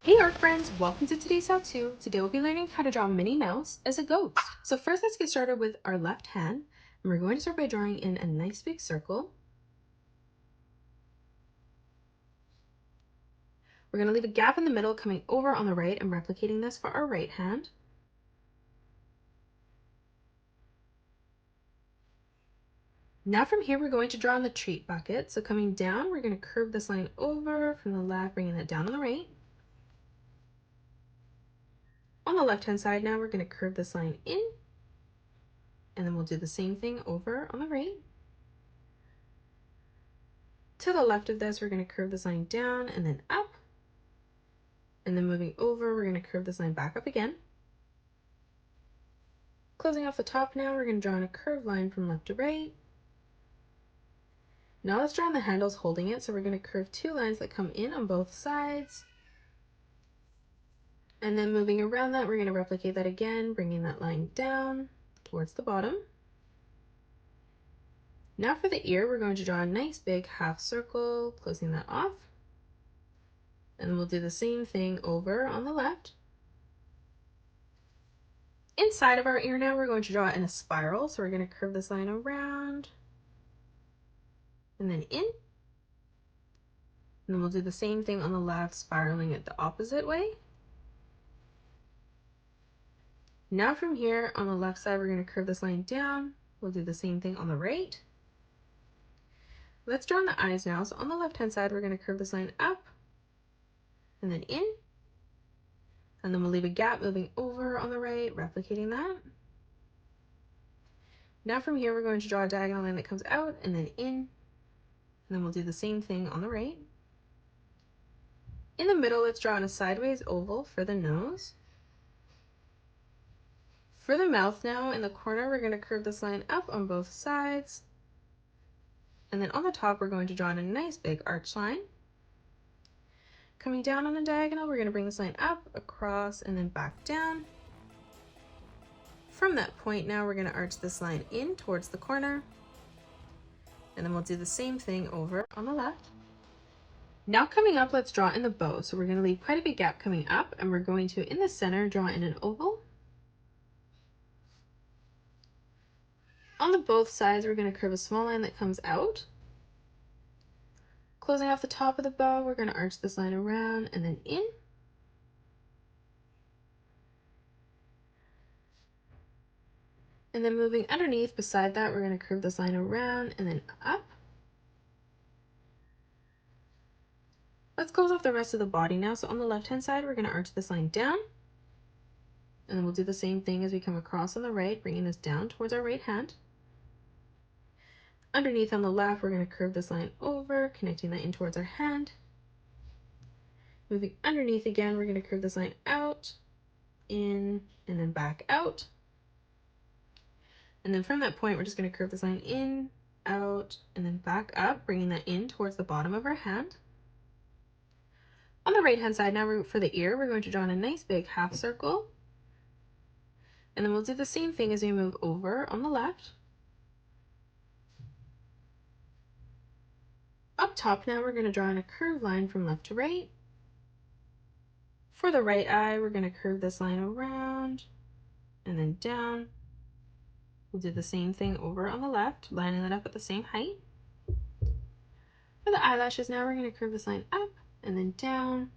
Hey art friends, welcome to today's how-to. Today we'll be learning how to draw Minnie Mouse as a ghost. So first let's get started with our left hand. And we're going to start by drawing in a nice big circle. We're going to leave a gap in the middle coming over on the right and replicating this for our right hand. Now from here we're going to draw in the treat bucket. So coming down, we're going to curve this line over from the left, bringing that down on the right. On the left hand side now we're going to curve this line in, and then we'll do the same thing over on the right. To the left of this, we're going to curve this line down and then up. And then moving over, we're going to curve this line back up again. Closing off the top now, we're going to draw in a curved line from left to right. Now let's draw on the handles holding it. So we're going to curve two lines that come in on both sides. And then moving around that, we're going to replicate that again, bringing that line down towards the bottom. Now for the ear, we're going to draw a nice big half circle, closing that off. And then we'll do the same thing over on the left. Inside of our ear now, we're going to draw in a spiral. So we're going to curve this line around and then in. And then we'll do the same thing on the left, spiraling it the opposite way. Now from here on the left side, we're going to curve this line down. We'll do the same thing on the right. Let's draw in the eyes now. So on the left hand side, we're going to curve this line up and then in. And then we'll leave a gap moving over on the right, replicating that. Now from here, we're going to draw a diagonal line that comes out and then in. And then we'll do the same thing on the right. In the middle, let's draw in a sideways oval for the nose. For the mouth now, in the corner, we're going to curve this line up on both sides. And then on the top, we're going to draw in a nice big arch line. Coming down on the diagonal, we're going to bring this line up, across, and then back down. From that point now, we're going to arch this line in towards the corner. And then we'll do the same thing over on the left. Now coming up, let's draw in the bow. So we're going to leave quite a big gap coming up, and we're going to, in the center, draw in an oval. On the both sides, we're going to curve a small line that comes out. Closing off the top of the bow, we're going to arch this line around and then in. And then moving underneath, beside that, we're going to curve this line around and then up. Let's close off the rest of the body now. So on the left-hand side, we're going to arch this line down. And then we'll do the same thing as we come across on the right, bringing this down towards our right hand. Underneath on the left, we're going to curve this line over, connecting that in towards our hand. Moving underneath again, we're going to curve this line out, in, and then back out. And then from that point, we're just going to curve this line in, out, and then back up, bringing that in towards the bottom of our hand. On the right hand side now, for the ear, we're going to draw in a nice big half circle. And then we'll do the same thing as we move over on the left. Up top now, we're going to draw in a curved line from left to right. For the right eye, we're going to curve this line around and then down. We'll do the same thing over on the left, lining that up at the same height. For the eyelashes now, we're going to curve this line up and then down.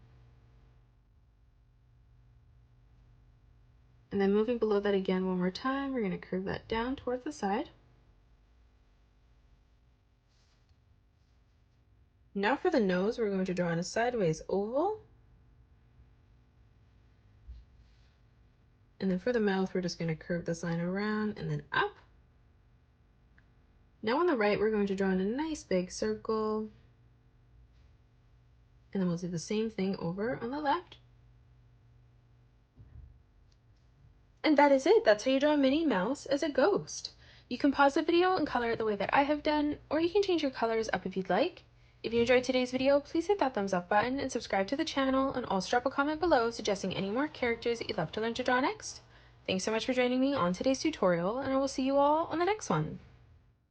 And then moving below that again one more time, we're going to curve that down towards the side. Now for the nose, we're going to draw in a sideways oval. And then for the mouth, we're just going to curve this line around and then up. Now on the right, we're going to draw in a nice big circle. And then we'll do the same thing over on the left. And that is it. That's how you draw Minnie Mouse as a ghost. You can pause the video and color it the way that I have done, or you can change your colors up if you'd like. If you enjoyed today's video, please hit that thumbs up button and subscribe to the channel, and also drop a comment below suggesting any more characters that you'd love to learn to draw next. Thanks so much for joining me on today's tutorial, and I will see you all on the next one.